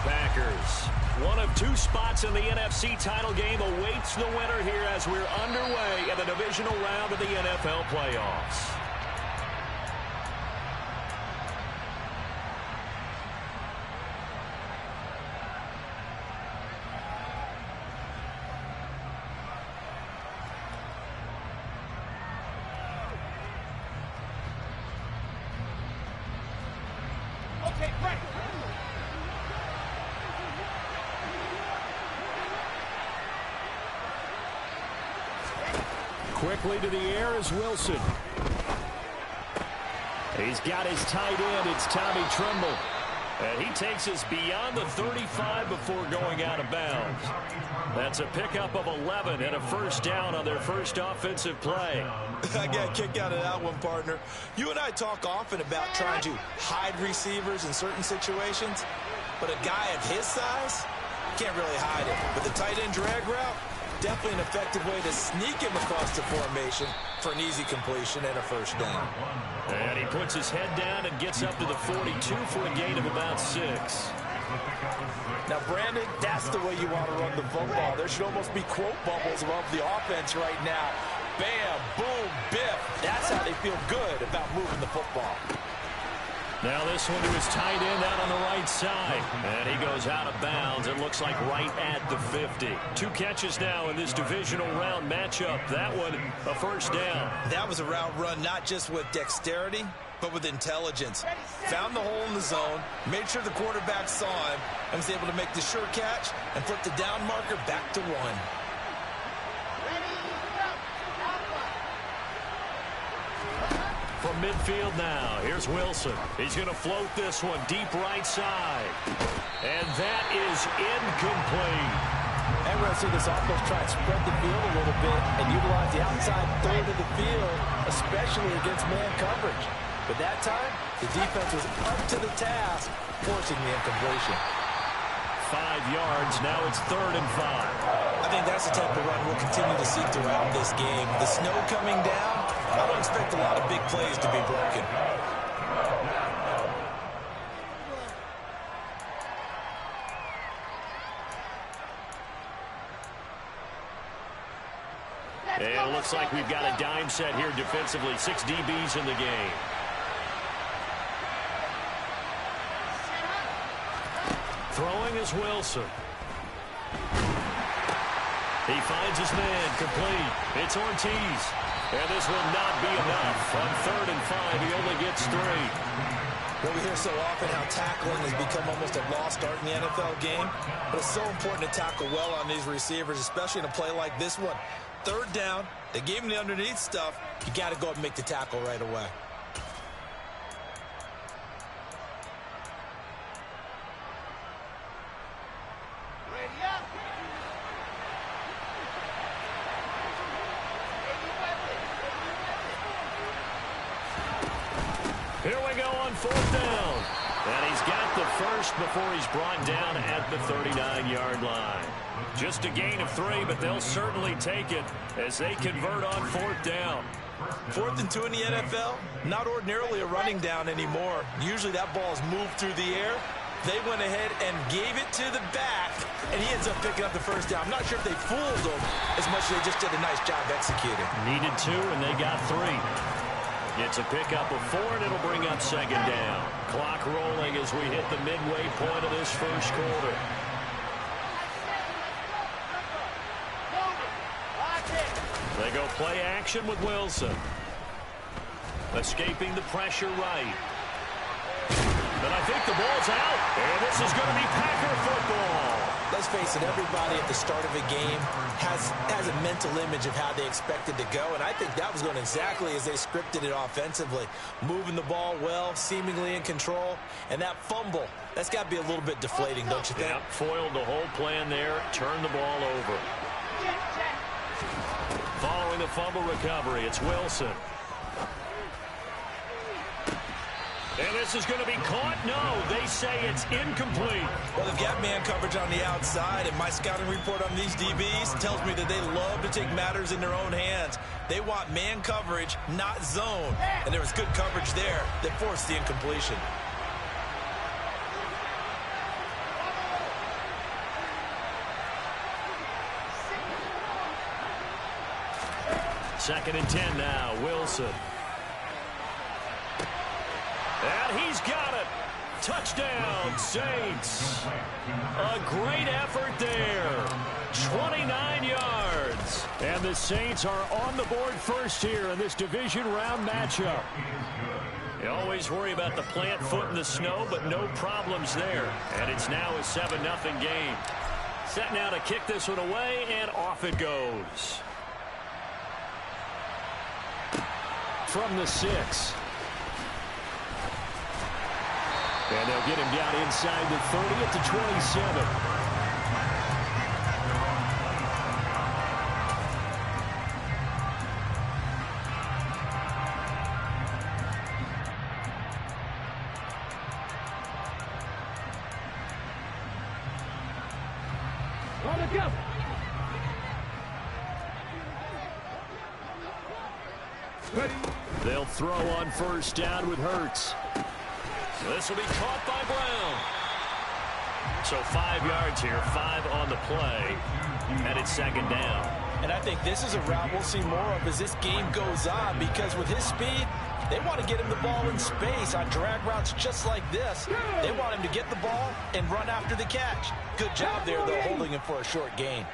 Packers. One of two spots in the NFC title game awaits the winner here as we're underway in the divisional round of the NFL playoffs. Quickly to the air is Wilson. He's got his tight end. It's Tommy Tremble. And he takes us beyond the 35 before going out of bounds. That's a pickup of 11 and a first down on their first offensive play. I got a kick out of that one, partner. You and I talk often about trying to hide receivers in certain situations, but a guy of his size can't really hide it. But the tight end drag route, definitely an effective way to sneak him across the formation for an easy completion and a first down. And he puts his head down and gets up to the 42 for a gain of about 6. Now, Brandon, that's the way you want to run the football. There should almost be quote bubbles above the offense right now. Bam, boom, biff. That's how they feel good about moving the football. Now this one to his tight end out on the right side. And he goes out of bounds. It looks like right at the 50. 2 catches now in this divisional round matchup. That one, a first down. That was a route run not just with dexterity, but with intelligence. Found the hole in the zone, made sure the quarterback saw him, and was able to make the sure catch and flip the down marker back to 1. From midfield now, here's Wilson. He's going to float this one deep right side. And that is incomplete. And we're going to see this offense try and spread the field a little bit and utilize the outside third of the field, especially against man coverage. But that time, the defense was up to the task, forcing the incompletion. 5 yards, now it's 3rd and 5. I think that's the type of run we'll continue to see throughout this game. The snow coming down, I don't expect a lot of big plays to be broken. And it looks like we've got a dime set here defensively. 6 DBs in the game. Throwing is Wilson. He finds his man, complete. It's Ortiz. And this will not be enough. On 3rd and 5, he only gets 3. Well, we hear so often how tackling has become almost a lost art in the NFL game. But it's so important to tackle well on these receivers, especially in a play like this one. 3rd down, they gave him the underneath stuff. You got to go up and make the tackle right away. Here we go on 4th down. And he's got the first before he's brought down at the 39-yard line. Just a gain of 3, but they'll certainly take it as they convert on 4th down. 4th and 2 in the NFL, not ordinarily a running down anymore. Usually that ball is moved through the air. They went ahead and gave it to the back, and he ends up picking up the first down. I'm not sure if they fooled him as much as they just did a nice job executing. Needed 2, and they got 3. It's a pickup of 4, and it'll bring up 2nd down. Clock rolling as we hit the midway point of this first quarter. They go play action with Wilson. Escaping the pressure right. But I think the ball's out, and this is going to be Packer football. Let's face it, everybody at the start of a game has a mental image of how they expect it to go, and I think that was going exactly as they scripted it offensively. Moving the ball well, seemingly in control, and that fumble, that's got to be a little bit deflating, don't you think? Yep, foiled the whole plan there, turned the ball over. Following the fumble recovery, it's Wilson. And this is going to be caught. No, they say it's incomplete. Well, they've got man coverage on the outside, and my scouting report on these DBs tells me that they love to take matters in their own hands. They want man coverage, not zone. And there was good coverage there that forced the incompletion. 2nd and 10 now. Wilson. And he's got it. Touchdown, Saints. A great effort there. 29 yards. And the Saints are on the board first here in this division round matchup. You always worry about the plant foot in the snow, but no problems there. And it's now a 7-0 game. Set now to kick this one away, and off it goes. From the 6. And they'll get him down inside the 30 at the 27. They'll throw on first down with Hurts. This will be caught by Brown. So 5 yards here, 5 on the play, and it's 2nd down. And I think this is a route we'll see more of as this game goes on, because with his speed, they want to get him the ball in space on drag routes just like this. They want him to get the ball and run after the catch. Good job there, though, holding him for a short gain.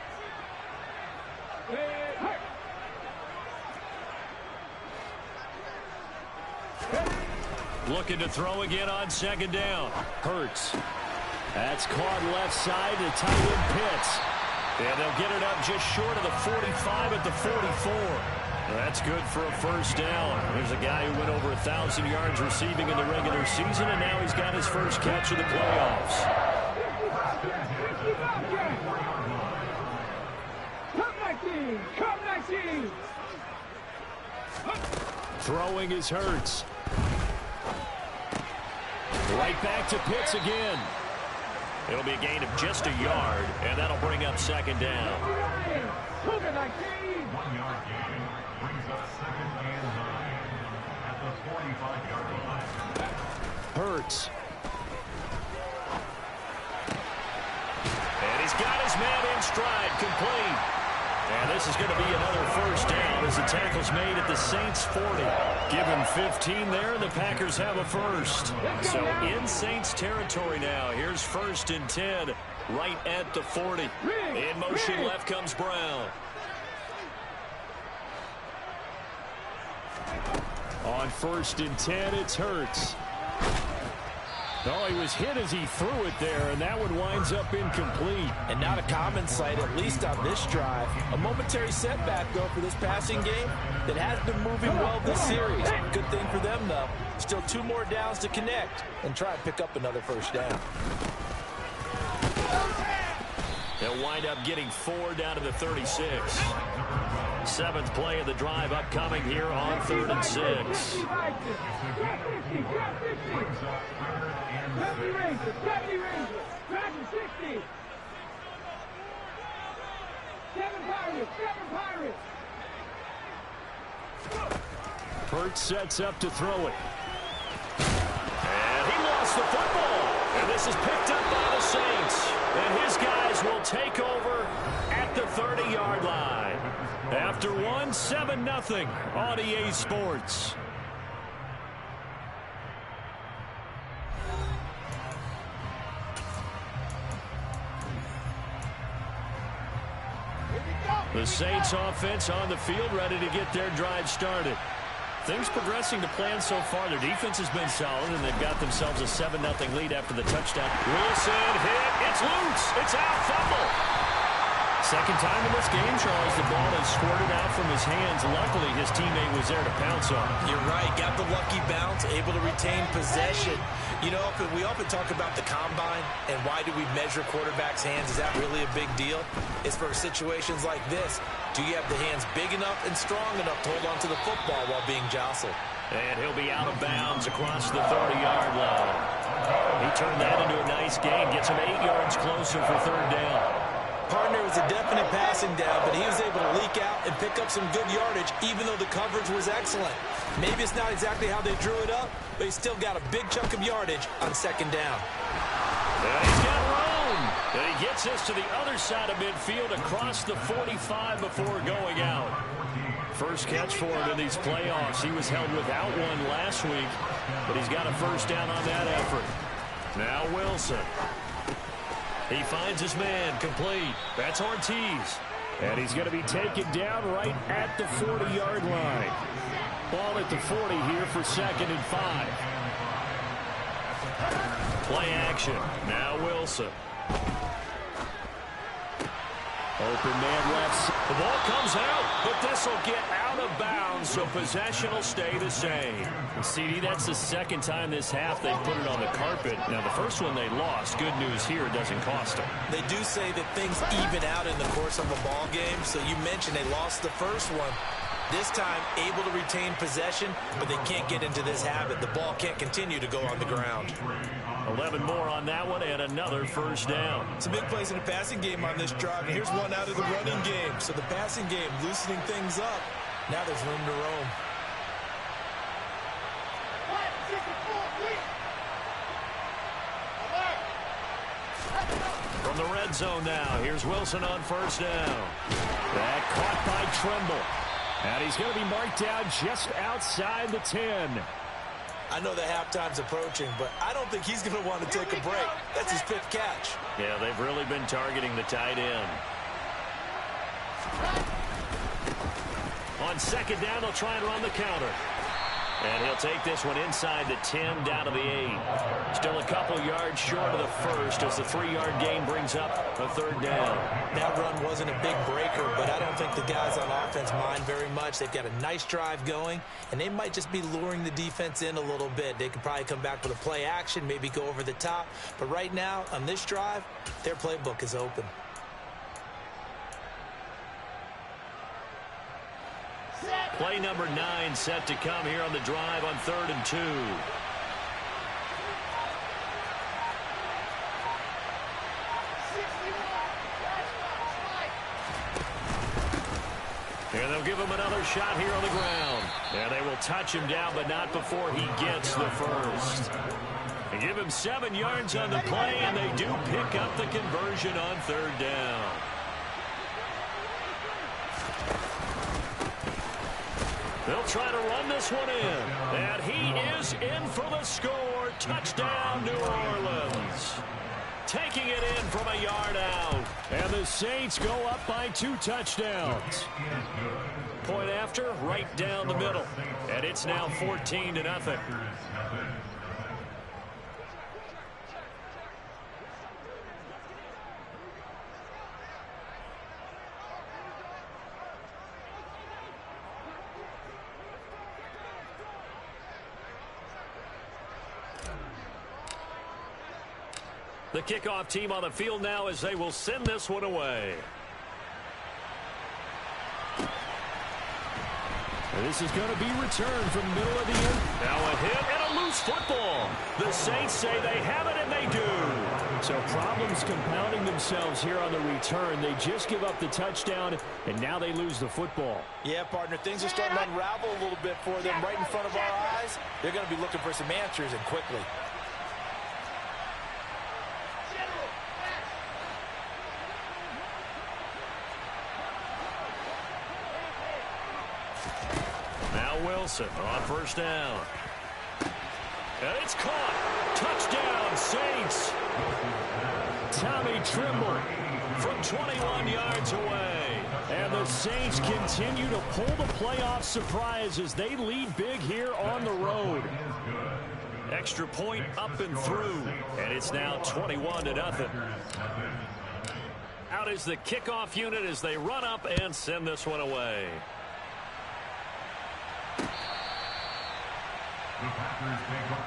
Looking to throw again on 2nd down. Hurts. That's caught left side to tight end Pitts. And they'll get it up just short of the 45 at the 44. That's good for a first down. There's a guy who went over 1,000 yards receiving in the regular season, and now he's got his first catch of the playoffs. Throwing is Hurts. Right back to Pitts again. It'll be a gain of just a yard, and that'll bring up 2nd down. 1 yard gain brings up 2nd and 9 at the 45-yard line. Hurts. And he's got his man in stride, complete. And this is going to be another first down as the tackle's made at the Saints 40. Give him 15 there, the Packers have a first. So in Saints territory now. Here's 1st and 10 right at the 40. In motion left comes Brown. On 1st and 10, it's Hurts. Oh, he was hit as he threw it there, and that one winds up incomplete. And not a common sight, at least on this drive. A momentary setback, though, for this passing game that has been moving well this series. Good thing for them, though. Still 2 more downs to connect and try and pick up another first down. They'll wind up getting 4 down to the 36. 7th play of the drive upcoming here on 3rd and 6. Hurts sets up to throw it. And he lost the football. And this is picked up by the Saints. And his guys will take over at the 30-yard line. After 1, 7-0 on EA Sports. The Saints offense on the field, ready to get their drive started. Things progressing to plan so far. Their defense has been solid, and they've got themselves a 7-0 lead after the touchdown. Wilson hit. It's loose. It's out. Fumble. Second time in this game, Charles, the ball has squirted out from his hands. Luckily, his teammate was there to pounce on it. You're right. Got the lucky bounce, able to retain possession. You know, we often talk about the combine and why do we measure quarterbacks' hands. Is that really a big deal? It's for situations like this. Do you have the hands big enough and strong enough to hold on to the football while being jostled? And he'll be out of bounds across the 30-yard line. He turned that into a nice gain. Gets him 8 yards closer for 3rd down. Partner was a definite passing down, but he was able to leak out and pick up some good yardage, even though the coverage was excellent. Maybe it's not exactly how they drew it up, but he still got a big chunk of yardage on 2nd down. And he's got room. And he gets us to the other side of midfield across the 45 before going out. First catch for him in these playoffs. He was held without one last week, but he's got a first down on that effort. Now Wilson. He finds his man, complete. That's Ortiz. And he's going to be taken down right at the 40-yard line. Ball at the 40 here for 2nd and 5. Play action. Now Wilson. Open man left. The ball comes out, but this will get out of bounds, so possession will stay the same. CD, that's the second time this half they put it on the carpet. Now, the first one they lost. Good news here, it doesn't cost them. They do say that things even out in the course of a ball game, so you mentioned they lost the first one. This time, able to retain possession, but they can't get into this habit. The ball can't continue to go on the ground. 11 more on that one and another first down. It's a big place in the passing game on this drive. And here's one out of the running game. So the passing game loosening things up. Now there's room to roam. From the red zone now, here's Wilson on first down. That caught by Tremble. And he's going to be marked down just outside the 10. I know that halftime's approaching, but I don't think he's going to want to take a break. That's his 5th catch. Yeah, they've really been targeting the tight end. On 2nd down, they'll try and run the counter. And he'll take this one inside the 10, down to the 8. Still a couple yards short of the first as the 3-yard gain brings up a 3rd down. That run wasn't a big breaker, but I don't think the guys on offense mind very much. They've got a nice drive going, and they might just be luring the defense in a little bit. They could probably come back with a play action, maybe go over the top. But right now, on this drive, their playbook is open. Play number 9 set to come here on the drive on 3rd and 2. And they'll give him another shot here on the ground. And they will touch him down, but not before he gets the first. They give him 7 yards on the play, and they do pick up the conversion on 3rd down. They'll try to run this one in. And he is in for the score. Touchdown, New Orleans. Taking it in from a yard out. And the Saints go up by 2 touchdowns. Point after, right down the middle. And it's now 14-0. The kickoff team on the field now as they will send this one away. And this is going to be returned from the middle of the end. Now a hit and a loose football. The Saints say they have it, and they do. So problems compounding themselves here on the return. They just give up the touchdown, and now they lose the football. Yeah, partner, things are starting to unravel a little bit for them right in front of our eyes. They're going to be looking for some answers, and quickly. Wilson on first down. And it's caught. Touchdown, Saints. Tommy Tremble from 21 yards away. And the Saints continue to pull the playoff surprise as they lead big here on the road. Extra point up and through. And it's now 21-0. Out is the kickoff unit as they run up and send this one away. The Packers take over.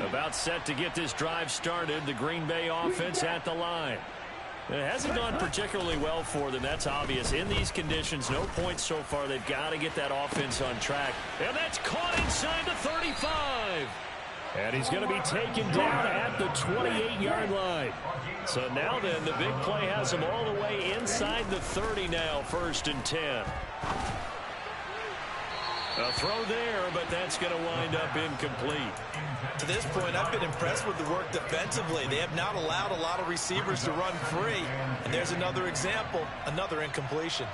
About set to get this drive started. The Green Bay offense at the line. It hasn't gone particularly well for them. That's obvious. In these conditions, no points so far. They've got to get that offense on track. And that's caught inside the 35. And he's going to be taken down at the 28-yard line. So now then, the big play has him all the way inside the 30 now, 1st and 10. A throw there, but that's going to wind up incomplete. To this point, I've been impressed with the work defensively. They have not allowed a lot of receivers to run free. And there's another example, another incompletion.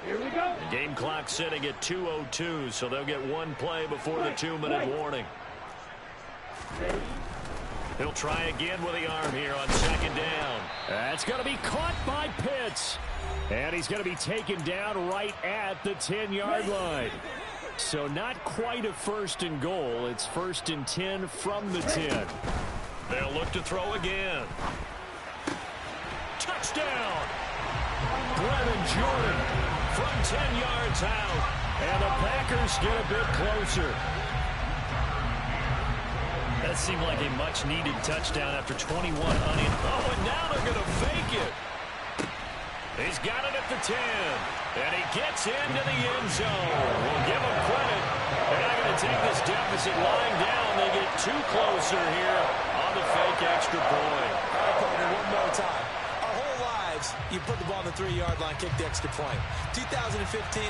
Here we go. The game clock sitting at 2:02, so they'll get one play before the 2-minute warning. He'll try again with the arm here on second down. That's going to be caught by Pitts. And he's going to be taken down right at the 10-yard line. So not quite a 1st and goal. It's 1st and 10 from the 10. They'll look to throw again. Touchdown! Brevin Jordan from 10 yards out. And the Packers get a bit closer. That seemed like a much-needed touchdown after 21 unanswered. Oh, and now they're going to fake it. He's got it at the 10. And he gets into the end zone. We'll give him credit. They're not going to take this deficit lying down. They get too closer here on the fake extra point. All right, partner, one more time. Our whole lives, you put the ball on the 3-yard line, kick the extra point. 2015,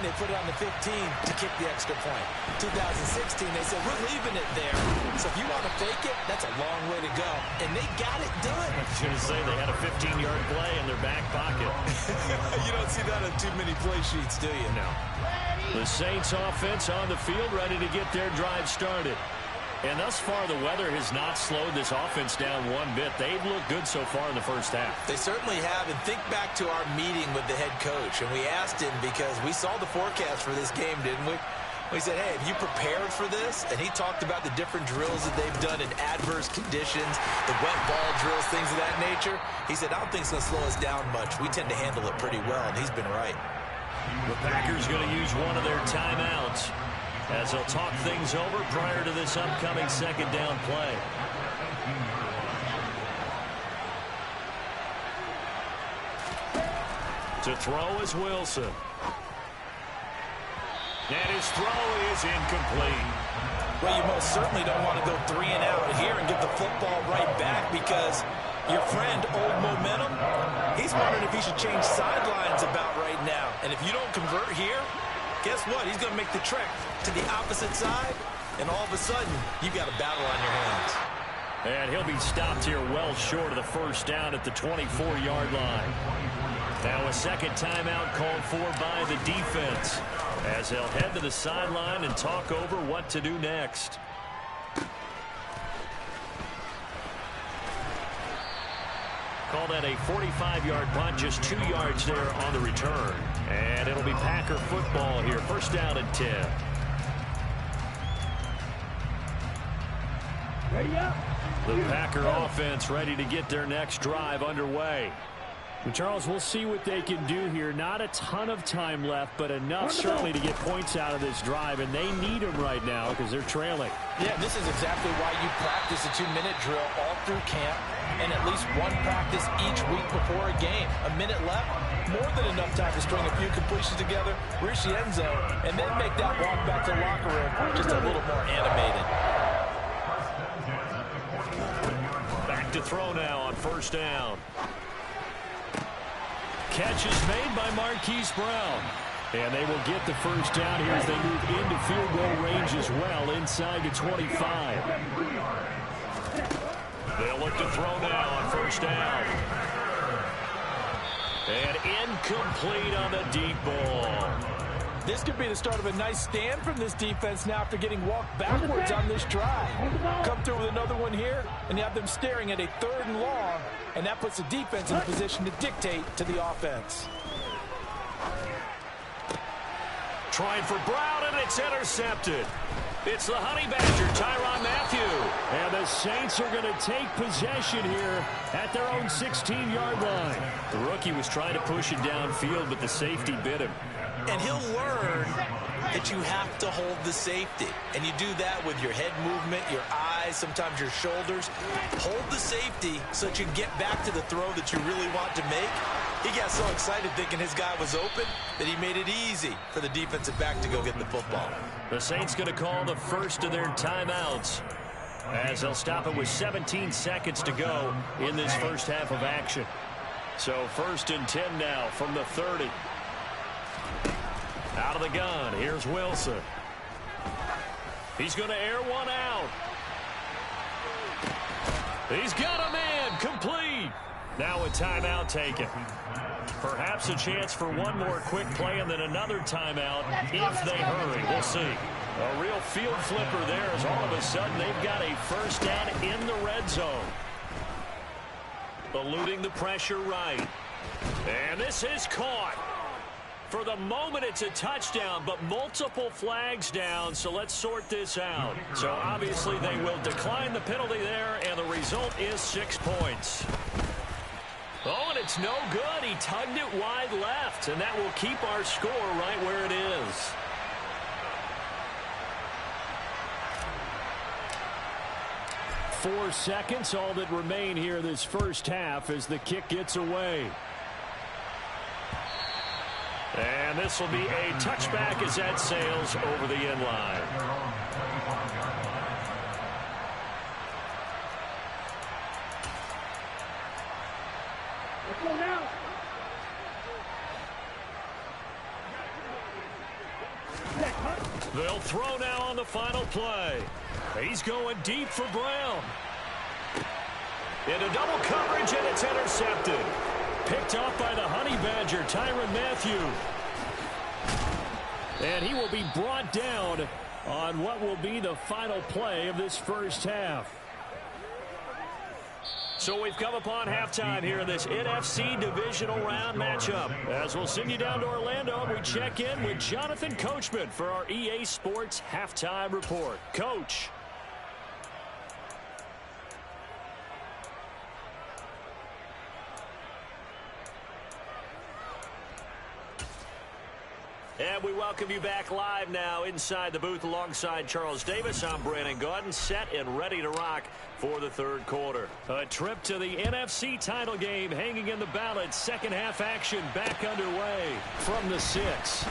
they put it on the 15 to kick the extra point. 2016, they said, we're leaving it there. So if you want to fake it, that's a long way to go. And they got it done. I was going to say they had a 15-yard play in their back pocket. You don't see that on too many play sheets, do you? No. The Saints offense on the field ready to get their drive started. And thus far, the weather has not slowed this offense down one bit. They've looked good so far in the first half. They certainly have. And think back to our meeting with the head coach. And we asked him because we saw the forecast for this game, didn't we? We said, hey, have you prepared for this? And he talked about the different drills that they've done in adverse conditions, the wet ball drills, things of that nature. He said, I don't think it's going to slow us down much. We tend to handle it pretty well, and he's been right. The Packers going to use one of their timeouts as they'll talk things over prior to this upcoming second down play. To throw is Wilson. And his throw is incomplete. Well, you most certainly don't want to go 3 and out here and get the football right back because your friend, Old Momentum, he's wondering if he should change sidelines about right now. And if you don't convert here, guess what? He's going to make the trek to the opposite side, and all of a sudden, you've got a battle on your hands. And he'll be stopped here well short of the first down at the 24-yard line. Now a second timeout called for by the defense as they'll head to the sideline and talk over what to do next. Call that a 45-yard punt, just 2 yards there on the return. And it'll be Packer football here. First down and 10. Ready up. The Packer offense ready to get their next drive underway. Well, Charles, we'll see what they can do here. Not a ton of time left, but enough certainly to get points out of this drive, and they need them right now because they're trailing. Yeah, this is exactly why you practice a 2-minute drill all through camp and at least one practice each week before a game. A minute left, more than enough time to string a few completions together, reach the end zone, and then make that walk back to the locker room just a little more animated. Back to throw now on first down. Catch is made by Marquise Brown. And they will get the first down here as they move into field goal range as well, inside the 25. They'll look to throw now on first down. And incomplete on the deep ball. This could be the start of a nice stand from this defense now after getting walked backwards on this drive. Come through with another one here, and you have them staring at a 3rd and long, and that puts the defense in a position to dictate to the offense. Trying for Brown, and it's intercepted. It's the Honey Badger, Tyrann Mathieu. And the Saints are going to take possession here at their own 16-yard line. The rookie was trying to push it downfield, but the safety bit him. And he'll learn that you have to hold the safety. And you do that with your head movement, your eyes, sometimes your shoulders. Hold the safety so that you get back to the throw that you really want to make. He got so excited thinking his guy was open that he made it easy for the defensive back to go get the football. The Saints going to call the first of their timeouts. as they'll stop it with 17 seconds to go in this first half of action. So 1st and 10 now from the 30. Out of the gun, here's Wilson. He's going to air one out. He's got a man, complete. Now a timeout taken. Perhaps a chance for one more quick play and then another timeout if they hurry. We'll see. A real field flipper there as all of a sudden they've got a first down in the red zone. Eluding the pressure right. And this is caught. For the moment, it's a touchdown, but multiple flags down, so let's sort this out. So obviously they will decline the penalty there, and the result is 6 points. Oh, and it's no good. He tugged it wide left, and that will keep our score right where it is. Four seconds, all that remain here this first half as the kick gets away. And this will be a touchback as that sails over the end line. They'll throw now on the final play. He's going deep for Brown. Into double coverage, and it's intercepted. Picked off by the Honey Badger, Tyrann Mathieu. And he will be brought down on what will be the final play of this first half. So we've come upon halftime here in this NFC divisional round matchup. As we'll send you down to Orlando, we check in with Jonathan Coachman for our EA Sports Halftime Report. Coach. And we welcome you back live now inside the booth alongside Charles Davis. I'm Brandon Gaudin, set and ready to rock for the third quarter. A trip to the NFC title game hanging in the balance. Second half action back underway from the 6.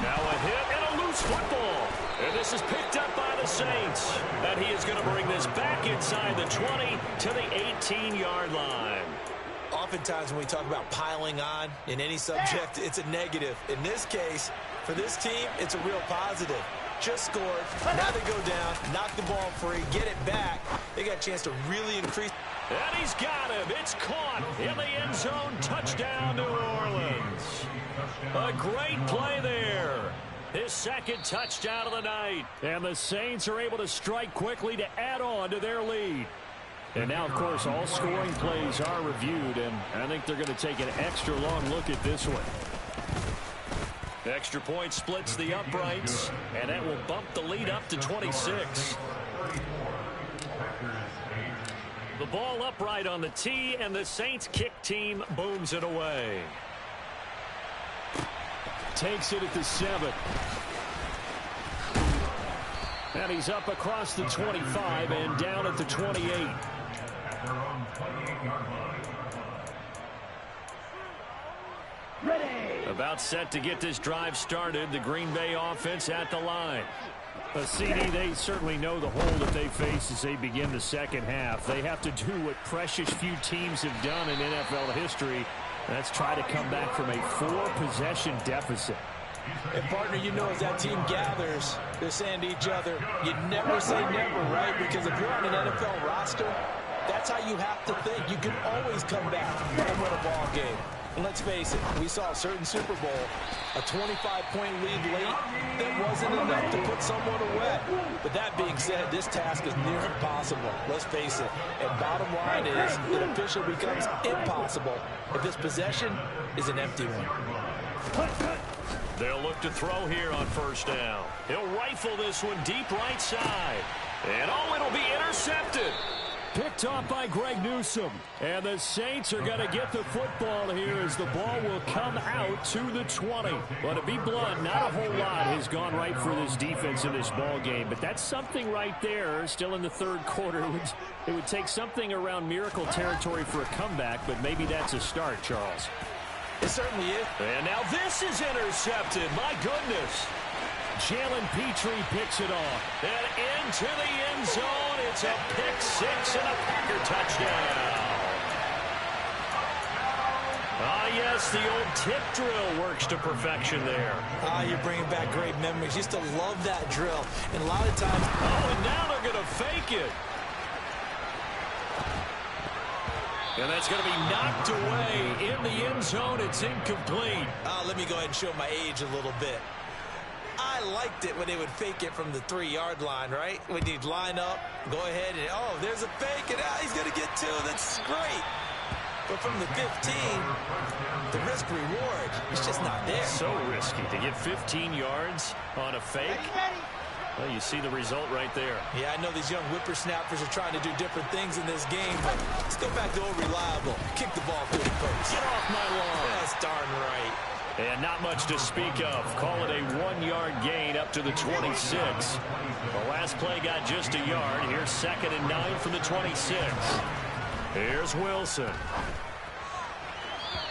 Now a hit and a loose football. And this is picked up by the Saints. And he is going to bring this back inside the 20 to the 18-yard line. Oftentimes when we talk about piling on in any subject, it's a negative. In this case, for this team, it's a real positive. Just scored. Now they go down, knock the ball free, get it back. They got a chance to really increase. And he's got him. It's caught in the end zone. Touchdown, New Orleans. A great play there. His second touchdown of the night. And the Saints are able to strike quickly to add on to their lead. And now, of course, all scoring plays are reviewed, and I think they're going to take an extra long look at this one. Extra point splits the uprights, and that will bump the lead up to 26. The ball upright on the tee, and the Saints kick team booms it away. Takes it at the 7. And he's up across the 25 and down at the 28. About set to get this drive started. The Green Bay offense at the line. CD, they certainly know the hole that they face as they begin the second half. They have to do what precious few teams have done in NFL history. That's try to come back from a 4-possession deficit. And, partner, you know, as that team gathers, they're saying to each other, you never say never, right? Because if you're on an NFL roster, that's how you have to think. You can always come back and win a ball game. And let's face it, we saw a certain Super Bowl, a 25-point lead late that wasn't enough to put someone away. But that being said, this task is near impossible. Let's face it. And bottom line is, it officially becomes impossible if this possession is an empty one. They'll look to throw here on first down. He'll rifle this one deep right side. And, oh, it'll be intercepted. Picked off by Greg Newsome. And the Saints are going to get the football here as the ball will come out to the 20. But to be blunt, not a whole lot has gone right for this defense in this ball game. But that's something right there, still in the third quarter. It would take something around miracle territory for a comeback, but maybe that's a start, Charles. It certainly is. And now this is intercepted. My goodness. Jalen Petrie picks it off. And into the end zone. It's a pick six and a Packer touchdown. Yes, the old tip drill works to perfection there. You're bringing back great memories. Used to love that drill. And a lot of times... Oh, and now they're going to fake it. And that's going to be knocked away in the end zone. It's incomplete. Let me go ahead and show my age a little bit. I liked it when they would fake it from the 3-yard line, right? When you'd line up, go ahead, and, oh, there's a fake, and he's going to get 2. That's great. But from the 15, the risk-reward is just not there. So risky to get 15 yards on a fake. Well, you see the result right there. Yeah, I know these young whippersnappers are trying to do different things in this game, but let's go back to old reliable. Kick the ball through the post. Get off my lawn. That's darn right. And not much to speak of. Call it a 1-yard gain up to the 26. The last play got just a yard. Here's 2nd and 9 from the 26. Here's Wilson.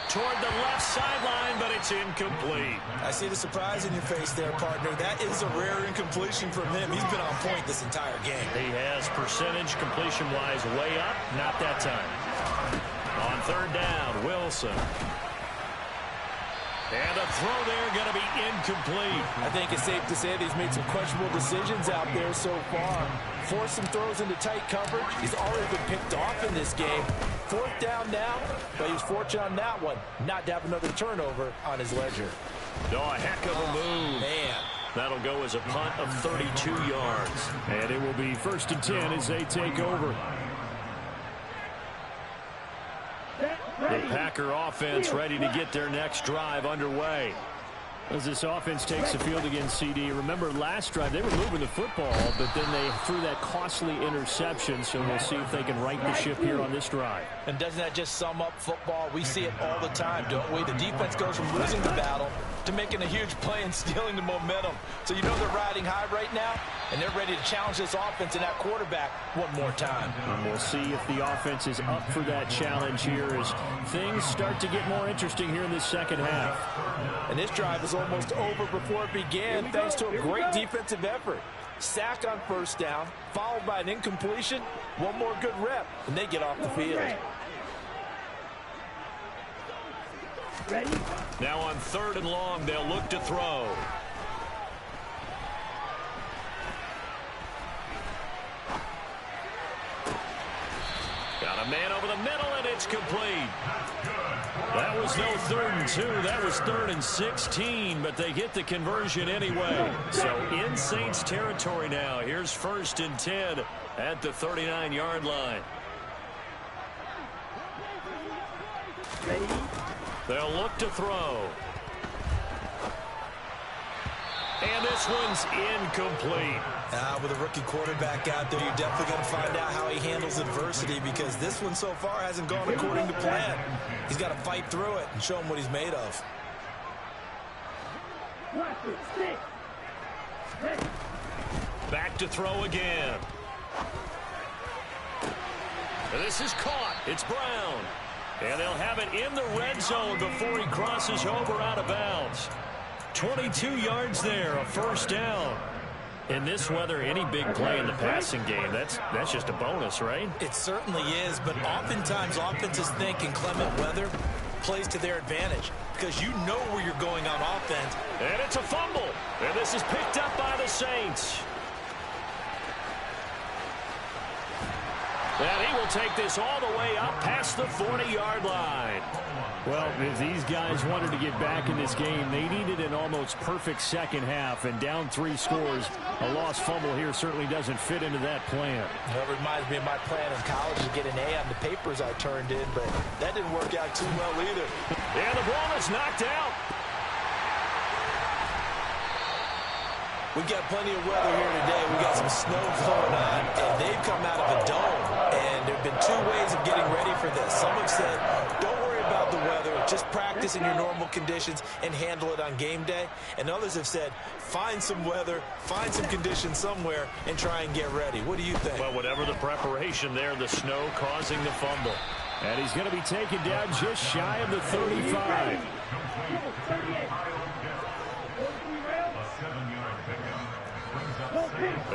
Toward the left sideline, but it's incomplete. I see the surprise in your face there, partner. That is a rare incompletion from him. He's been on point this entire game. He has percentage completion-wise way up. Not that time. On 3rd down, Wilson. And a throw there going to be incomplete. I think it's safe to say that he's made some questionable decisions out there so far. Forced some throws into tight coverage. He's already been picked off in this game. 4th down now, but he was fortunate on that one not to have another turnover on his ledger. Oh, a heck of a move. Man. That'll go as a punt of 32 yards. And it will be 1st and 10 as they take over. The Packer offense ready to get their next drive underway. As this offense takes the field against CD, remember last drive they were moving the football, but then they threw that costly interception, so we'll see if they can right the ship here on this drive. And doesn't that just sum up football? We see it all the time, don't we? The defense goes from losing the battle to making a huge play and stealing the momentum. So you know they're riding high right now, and they're ready to challenge this offense and that quarterback one more time. And we'll see if the offense is up for that challenge here as things start to get more interesting here in this second half. And this drive is almost over before it began thanks to a great defensive effort. Sack on 1st down, followed by an incompletion, one more good rep, and they get off the field. Ready? Now on 3rd and long, they'll look to throw. Got a man over the middle, and it's complete. That was no 3rd and 2. That was 3rd and 16, but they get the conversion anyway. So in Saints territory now. Here's 1st and 10 at the 39-yard line. Ready? They'll look to throw. And this one's incomplete. With a rookie quarterback out there, you're definitely going to find out how he handles adversity because this one so far hasn't gone according to plan. He's got to fight through it and show him what he's made of. Back to throw again. This is caught. It's Brown. And they'll have it in the red zone before he crosses over out of bounds. 22 yards there, a 1st down. In this weather, any big play in the passing game, that's just a bonus, right? It certainly is, but oftentimes offenses think inclement weather plays to their advantage because you know where you're going on offense. And it's a fumble. And this is picked up by the Saints. And he will take this all the way up past the 40-yard line. Well, if these guys wanted to get back in this game, they needed an almost perfect second half, and down 3 scores. A lost fumble here certainly doesn't fit into that plan. That reminds me of my plan in college to get an A on the papers I turned in, but that didn't work out too well either. And the ball is knocked out. We've got plenty of weather here today. We got some snow going on, and they've come out of a dome. And there have been 2 ways of getting ready for this. Some have said, don't worry about the weather. Just practice in your normal conditions and handle it on game day. And others have said, find some weather, find some conditions somewhere, and try and get ready. What do you think? Well, whatever the preparation there, the snow causing the fumble. And he's going to be taken down just shy of the 35.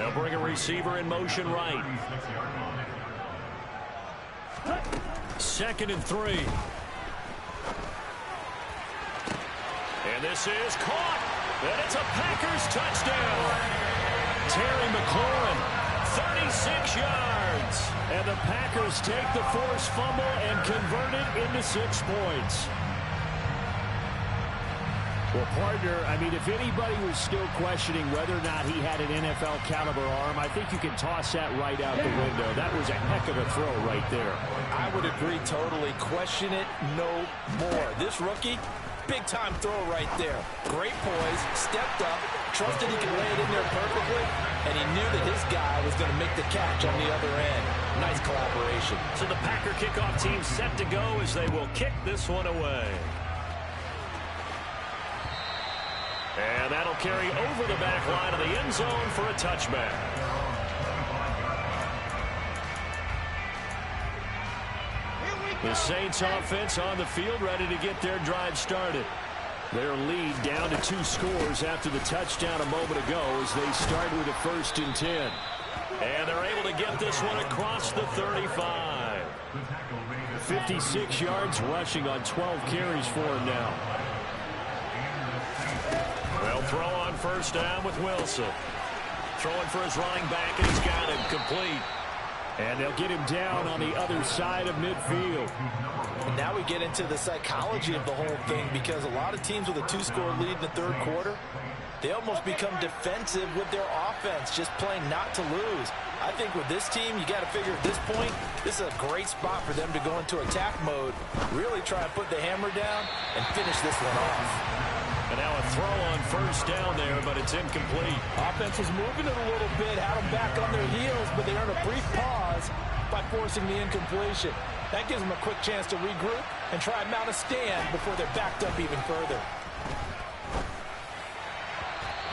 They'll bring a receiver in motion right. 2nd and 3. And this is caught. And it's a Packers touchdown. Terry McLaurin, 36 yards. And the Packers take the forced fumble and convert it into 6 points. Well, partner, I mean, if anybody was still questioning whether or not he had an NFL caliber arm, I think you can toss that right out the window. That was a heck of a throw right there. I would agree totally. Question it no more. This rookie, big-time throw right there. Great poise, stepped up, trusted he could lay it in there perfectly, and he knew that his guy was going to make the catch on the other end. Nice collaboration. So the Packer kickoff team set to go as they will kick this one away. And that'll carry over the back line of the end zone for a touchback. The Saints offense on the field ready to get their drive started. Their lead down to 2 scores after the touchdown a moment ago as they start with a 1st and 10. And they're able to get this one across the 35. 56 yards rushing on 12 carries for him now. They'll throw on 1st down with Wilson. Throwing for his running back, and he's got him complete. And they'll get him down on the other side of midfield. And now we get into the psychology of the whole thing, because a lot of teams with a 2-score lead in the 3rd quarter, they almost become defensive with their offense, just playing not to lose. I think with this team, you got to figure at this point, this is a great spot for them to go into attack mode, really try and put the hammer down and finish this one off. And now a throw on 1st down there, but it's incomplete. Offense was moving it a little bit, had them back on their heels, but they earned a brief pause by forcing the incompletion. That gives them a quick chance to regroup and try and mount a stand before they're backed up even further.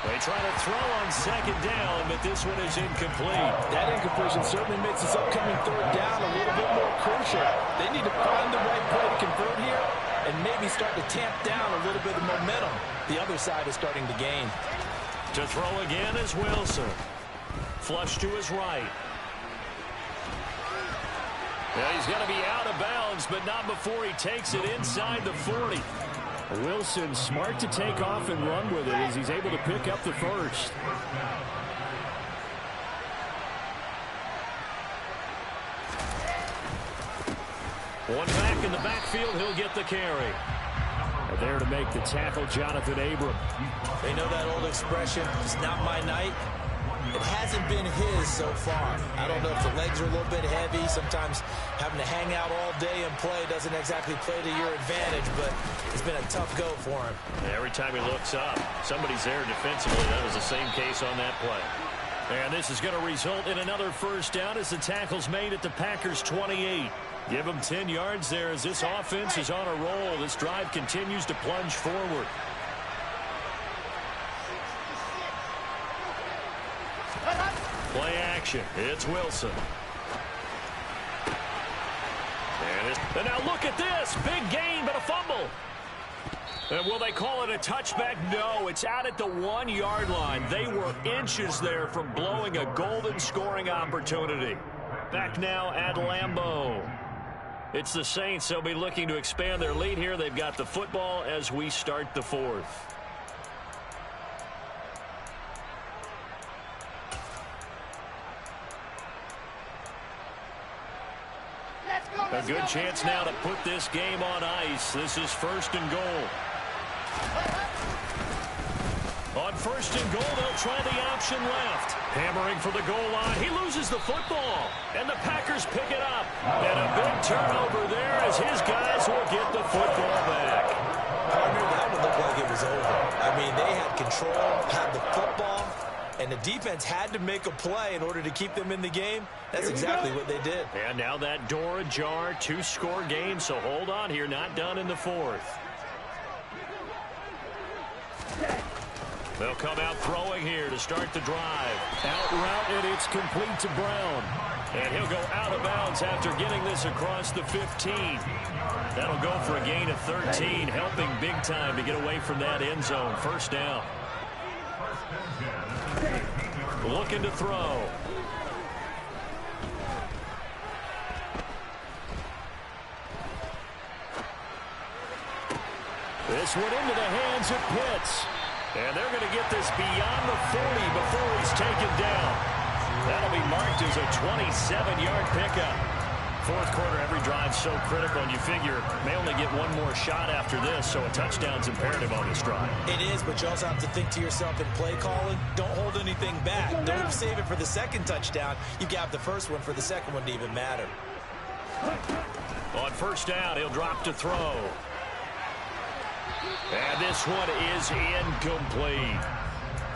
They try to throw on 2nd down, but this one is incomplete. That incompletion certainly makes this upcoming 3rd down a little bit more crucial. They need to find the right play to convert here and maybe start to tamp down a little bit of momentum. The other side is starting to gain. To throw again is Wilson. Flush to his right. Yeah, he's going to be out of bounds, but not before he takes it inside the 40. Wilson smart to take off and run with it as he's able to pick up the 1st. One back in the backfield, he'll get the carry. And there to make the tackle, Jonathan Abram. They know that old expression, it's not my night. It hasn't been his so far. I don't know if the legs are a little bit heavy. Sometimes having to hang out all day and play doesn't exactly play to your advantage, but it's been a tough go for him. Every time he looks up, somebody's there defensively. That was the same case on that play. And this is going to result in another 1st down as the tackle's made at the Packers' 28. Give them 10 yards there as this offense is on a roll. This drive continues to plunge forward. Play action. It's Wilson. And now look at this. Big gain, but a fumble. And will they call it a touchback? No, it's out at the 1-yard line. They were inches there from blowing a golden scoring opportunity. Back now at Lambeau. It's the Saints. They'll be looking to expand their lead here. They've got the football as we start the 4th. A good chance now to put this game on ice. This is 1st and goal. On 1st and goal, they'll try the option left. Hammering for the goal line. He loses the football. And the Packers pick it up. And a big turnover there as his guys will get the football back. Partner, that would look like it was over. I mean, they had control, had the football, and the defense had to make a play in order to keep them in the game. That's exactly what they did. And now that door ajar, 2-score game, so hold on here, not done in the 4th. They'll come out throwing here to start the drive. Out route, and it's complete to Brown. And he'll go out of bounds after getting this across the 15. That'll go for a gain of 13, helping big time to get away from that end zone. 1st down. looking to throw. This one into the hands of Pitts. And they're going to get this beyond the 40 before he's taken down. That'll be marked as a 27-yard pickup. Fourth quarter, every drive so critical, and you figure may only get one more shot after this, so a touchdown's imperative on this drive. It is, but you also have to think to yourself in play calling, don't hold anything back. Don't save it for the second touchdown. You got the first one for the second one to even matter. On first down, he'll drop to throw. And this one is incomplete.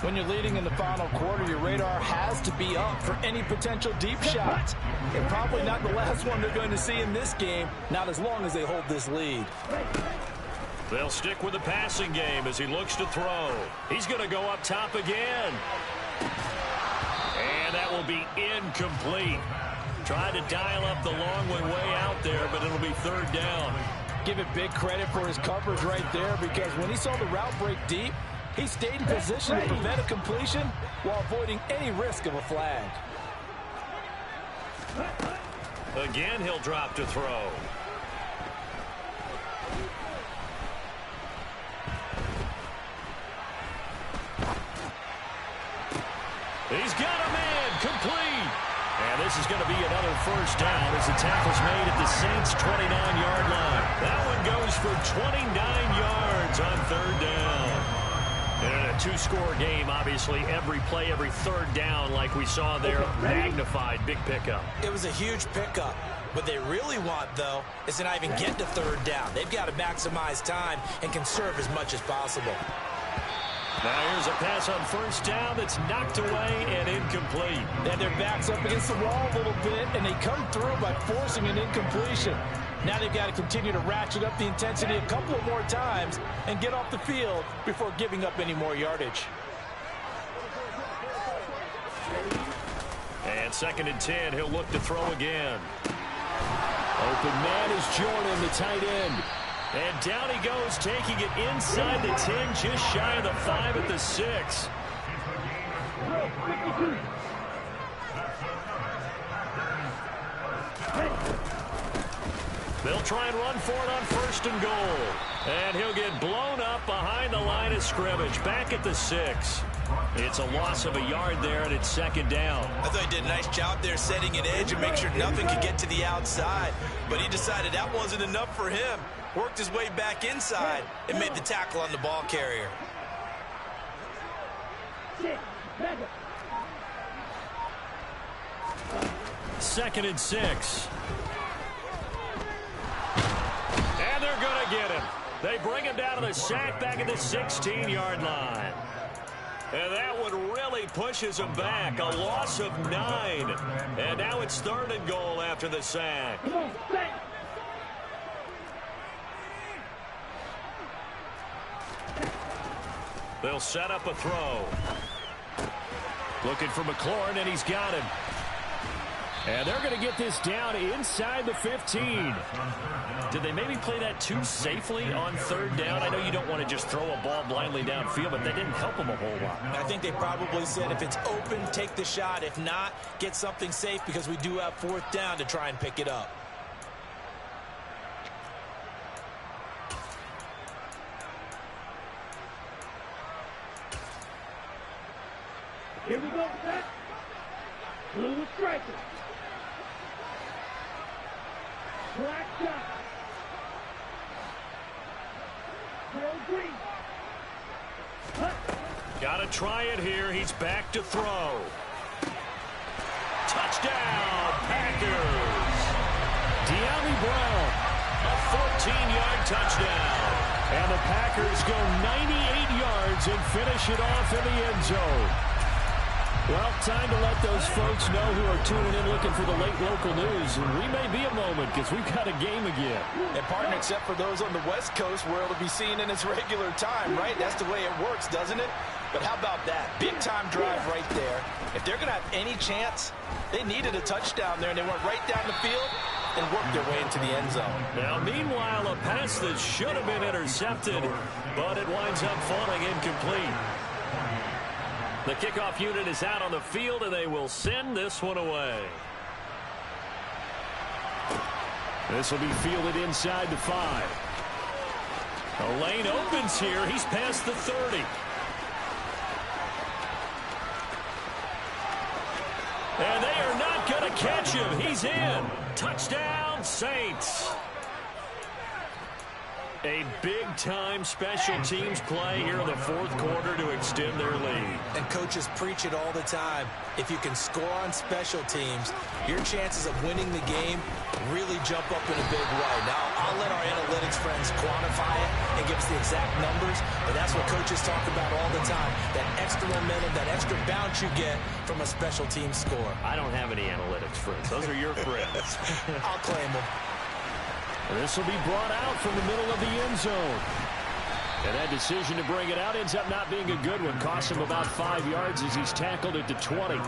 When you're leading in the final quarter, your radar has to be up for any potential deep shots. And probably not the last one they're going to see in this game, not as long as they hold this lead. They'll stick with the passing game as he looks to throw. He's going to go up top again. And that will be incomplete. Tried to dial up the long way out there, but it'll be third down. Give it big credit for his coverage right there, because when he saw the route break deep, he stayed in position to prevent a completion while avoiding any risk of a flag. Again, he'll drop to throw. He's got a man, complete. And this is going to be another first down as the tackle's made at the Saints' 29-yard line. That one goes for 29 yards on third down. And in a two-score game, obviously, every play, every third down, like we saw there, magnified, big pickup. It was a huge pickup. What they really want, though, is to not even get to third down. They've got to maximize time and conserve as much as possible. Now here's a pass on first down that's knocked away and incomplete. And their back's up against the wall a little bit, and they come through by forcing an incompletion. Now they've got to continue to ratchet up the intensity a couple of more times and get off the field before giving up any more yardage. And 2nd and 10, he'll look to throw again. Open man is Jordan, the tight end. And down he goes, taking it inside the 10, just shy of the 5 at the 6. They'll try and run for it on 1st and goal. And he'll get blown up behind the line of scrimmage, back at the 6. It's a loss of a yard there, and it's 2nd down. I thought he did a nice job there setting an edge and make sure nothing could get to the outside. But he decided that wasn't enough for him. Worked his way back inside and made the tackle on the ball carrier. Second and 6. And they're going to get him. They bring him down to the sack back at the 16-yard line. And that one really pushes him back. A loss of 9. And now it's 3rd and goal after the sack. They'll set up a throw. Looking for McLaurin, and he's got him. And they're going to get this down inside the 15. Did they maybe play that too safely on 3rd down? I know you don't want to just throw a ball blindly downfield, but that didn't help them a whole lot. I think they probably said if it's open, take the shot. If not, get something safe because we do have 4th down to try and pick it up. Here we go, set. Blue striker. Black shot. Green. Got to try it here. He's back to throw. Touchdown, Packers. De'Ami Brown. A 14-yard touchdown. And the Packers go 98 yards and finish it off in the end zone. Well, time to let those folks know who are tuning in looking for the late local news. And we may be a moment because we've got a game again. And, partner, except for those on the West Coast where it'll be seen in its regular time, right? That's the way it works, doesn't it? But how about that? Big-time drive right there. If they're going to have any chance, they needed a touchdown there, and they went right down the field and worked their way into the end zone. Now, meanwhile, a pass that should have been intercepted, but it winds up falling incomplete. The kickoff unit is out on the field, and they will send this one away. This will be fielded inside the 5. The lane opens here. He's past the 30. And they are not going to catch him. He's in. Touchdown, Saints. A big-time special teams play here in the fourth quarter to extend their lead. And coaches preach it all the time. If you can score on special teams, your chances of winning the game really jump up in a big way. Now, I'll let our analytics friends quantify it and give us the exact numbers, but that's what coaches talk about all the time, that extra momentum, that extra bounce you get from a special team score. I don't have any analytics friends. Those are your friends. I'll claim them. This will be brought out from the middle of the end zone. And that decision to bring it out ends up not being a good one. Costs him about 5 yards as he's tackled at the 20.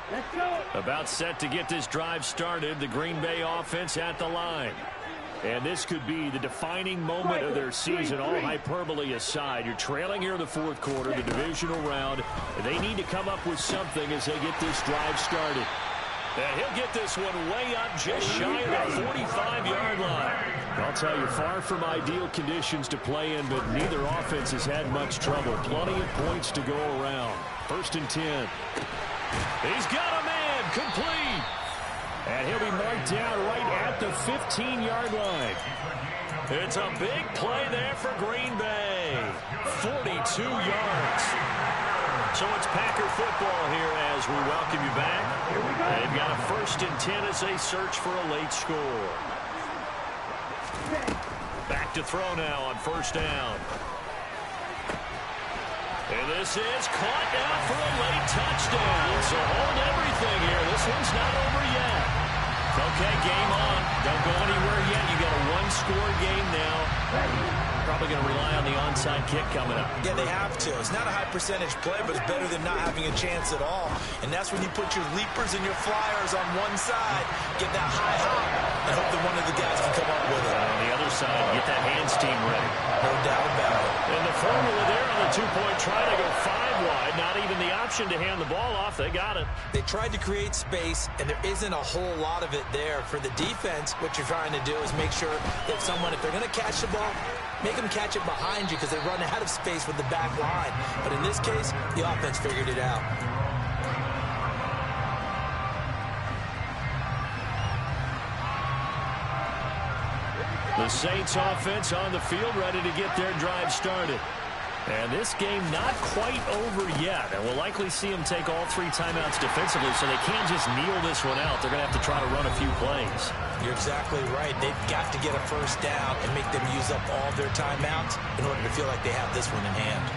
Let's go. About set to get this drive started. The Green Bay offense at the line. And this could be the defining moment of their season, all hyperbole aside. You're trailing here in the fourth quarter, the divisional round. They need to come up with something as they get this drive started. And he'll get this one way up just shy of the 45-yard line. I'll tell you, far from ideal conditions to play in, but neither offense has had much trouble. Plenty of points to go around. 1st and 10. He's got a man, complete. And he'll be marked down right at the 15-yard line. It's a big play there for Green Bay. 42 yards. So it's Packer football here as we welcome you back. They've got a 1st and 10 as they search for a late score. Back to throw now on 1st down. And this is caught now for a late touchdown. So hold everything here. This one's not over yet. Okay, game on. Don't go anywhere yet. You got a one-score game now. Probably going to rely on the onside kick coming up. Yeah, they have to. It's not a high percentage play, but it's better than not having a chance at all. And that's when you put your leapers and your flyers on one side, get that high hop, and hope that one of the guys can come up with it. On the other side, get that hands team ready. No doubt about it. And the formula there on the two-point try to go 5 wide. Not even the option to hand the ball off. They got it. They tried to create space, and there isn't a whole lot of it there. For the defense, what you're trying to do is make sure that someone, if they're going to catch the ball, make them catch it behind you because they run out of space with the back line. But in this case, the offense figured it out. The Saints offense on the field ready to get their drive started. And this game not quite over yet. And we'll likely see them take all 3 timeouts defensively, so they can't just kneel this one out. They're going to have to try to run a few plays. You're exactly right. They've got to get a 1st down and make them use up all their timeouts in order to feel like they have this one in hand.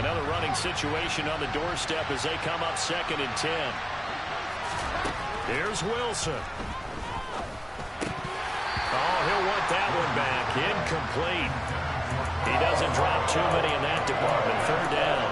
Another running situation on the doorstep as they come up 2nd and 10. Here's Wilson. Oh, he'll want that one back. Incomplete. He doesn't drop too many in that department. 3rd down.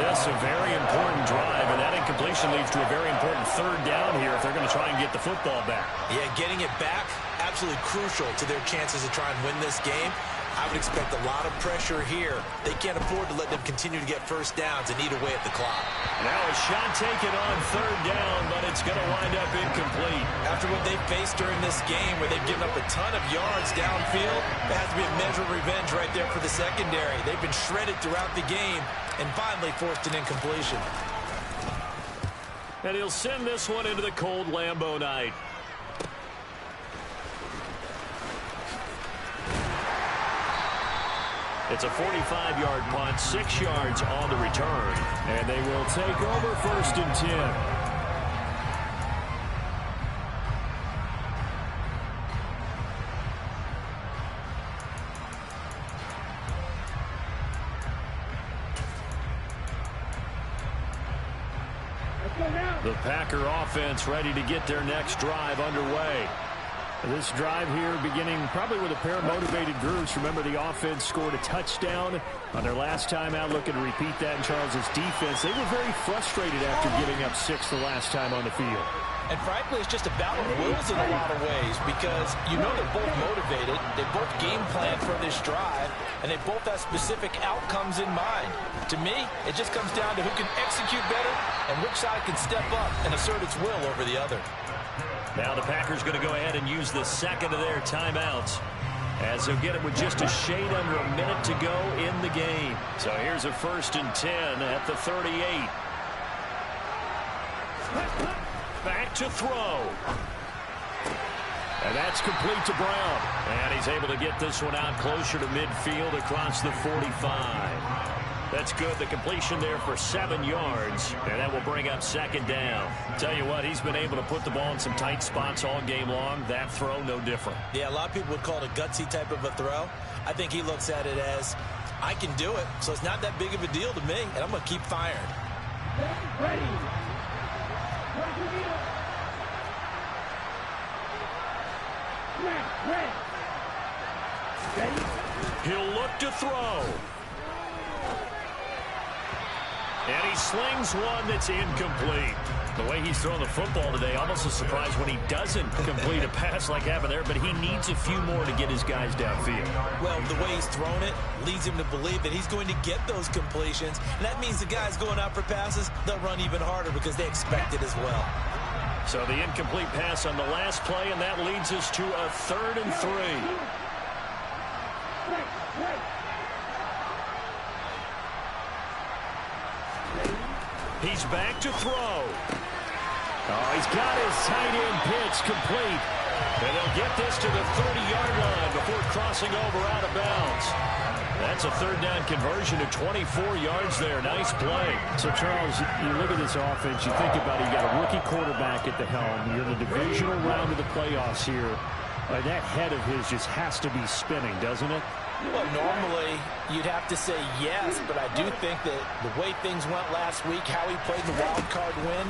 This a very important drive, and that incompletion leads to a very important 3rd down here if they're going to try and get the football back. Yeah, getting it back, absolutely crucial to their chances to try and win this game. I would expect a lot of pressure here. They can't afford to let them continue to get 1st downs and eat away at the clock. Now a shot taken on 3rd down, but it's going to wind up incomplete. After what they faced during this game where they've given up a ton of yards downfield, there has to be a measure of revenge right there for the secondary. They've been shredded throughout the game and finally forced an incompletion. And he'll send this one into the cold Lambeau night. It's a 45-yard punt, 6 yards on the return. And they will take over 1st and 10. Let's go now. The Packer offense ready to get their next drive underway. This drive here beginning probably with a pair of motivated groups. Remember, the offense scored a touchdown on their last time out. Looking to repeat that in Charles' defense. They were very frustrated after giving up 6 the last time on the field. And frankly, it's just a battle of wills in a lot of ways because you know they're both motivated. They both game plan for this drive, and they both have specific outcomes in mind. To me, it just comes down to who can execute better and which side can step up and assert its will over the other. Now the Packers going to go ahead and use the second of their timeouts as they'll get it with just a shade under a minute to go in the game. So here's a 1st and 10 at the 38. Back to throw. And that's complete to Brown. And he's able to get this one out closer to midfield across the 45. That's good. The completion there for 7 yards. And that will bring up 2nd down. Tell you what, he's been able to put the ball in some tight spots all game long. That throw, no different. Yeah, a lot of people would call it a gutsy type of a throw. I think he looks at it as, I can do it, so it's not that big of a deal to me, and I'm going to keep firing. Ready. Ready. He'll look to throw. And he slings one that's incomplete. The way he's throwing the football today, almost a surprise when he doesn't complete a pass like happened there, but he needs a few more to get his guys downfield. Well, the way he's thrown it leads him to believe that he's going to get those completions, and that means the guys going out for passes, they'll run even harder because they expect it as well. So the incomplete pass on the last play, and that leads us to a 3rd and 3. He's back to throw. Oh, he's got his tight end pitch complete. And they'll get this to the 30-yard line before crossing over out of bounds. That's a 3rd down conversion to 24 yards there. Nice play. So, Charles, you look at this offense, you think about it, you got a rookie quarterback at the helm. You're in the divisional round of the playoffs here. That head of his just has to be spinning, doesn't it? Well, normally you'd have to say yes, but I do think that the way things went last week, how he played the wild card win,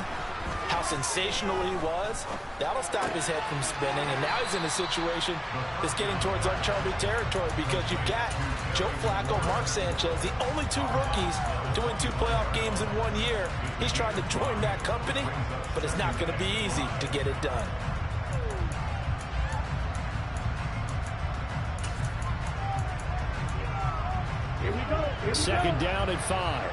how sensational he was, that'll stop his head from spinning. And now he's in a situation that's getting towards uncharted territory because you've got Joe Flacco, Mark Sanchez, the only 2 rookies to win 2 playoff games in 1 year. He's trying to join that company, but it's not going to be easy to get it done. Here we go. 2nd down and 5.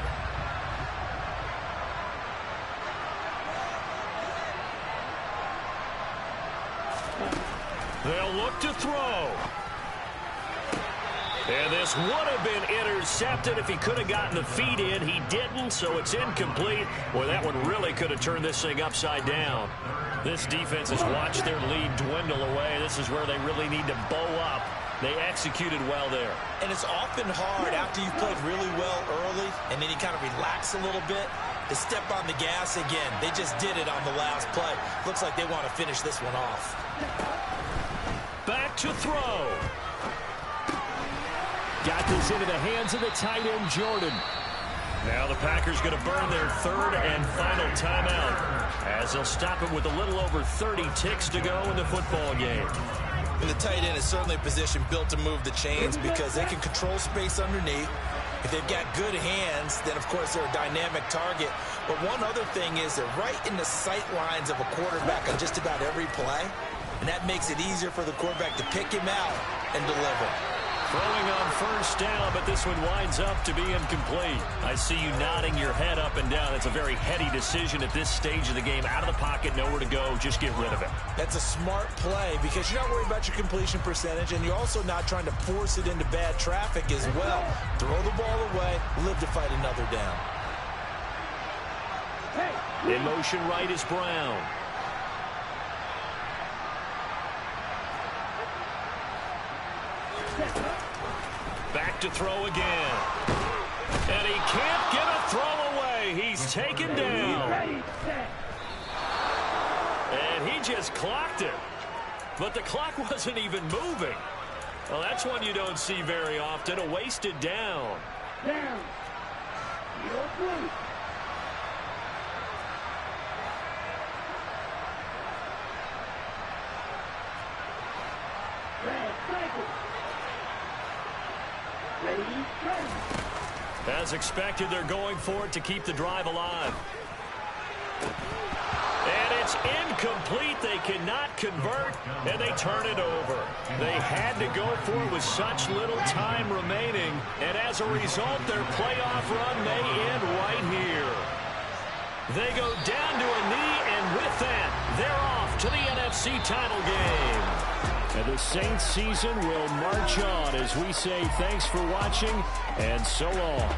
They'll look to throw. And this would have been intercepted if he could have gotten the feet in. He didn't, so it's incomplete. Boy, that one really could have turned this thing upside down. This defense has watched their lead dwindle away. This is where they really need to bow up. They executed well there. And it's often hard after you've played really well early and then you kind of relax a little bit to step on the gas again. They just did it on the last play. Looks like they want to finish this one off. Back to throw. Got this into the hands of the tight end, Jordan. Now the Packers going to burn their 3rd and final timeout as they'll stop it with a little over 30 ticks to go in the football game. And the tight end is certainly a position built to move the chains because they can control space underneath. If they've got good hands, then, of course, they're a dynamic target. But one other thing is they're right in the sight lines of a quarterback on just about every play, and that makes it easier for the quarterback to pick him out and deliver. Throwing on 1st down, but this one winds up to be incomplete. I see you nodding your head up and down. It's a very heady decision at this stage of the game. Out of the pocket, nowhere to go. Just get rid of it. That's a smart play because you're not worried about your completion percentage, and you're also not trying to force it into bad traffic as well. Throw the ball away, live to fight another down. In motion right is Brown. Back to throw again. And he can't get a throw away. He's taken down. And he just clocked it. But the clock wasn't even moving. Well, that's one you don't see very often. A wasted down. Down. Ready, ready. As expected, they're going for it to keep the drive alive. And it's incomplete. They cannot convert, and they turn it over. They had to go for it with such little time remaining, and as a result, their playoff run may end right here. They go down to a knee, and with that, they're off to the NFC title game. And the Saints season will march on as we say thanks for watching and so long.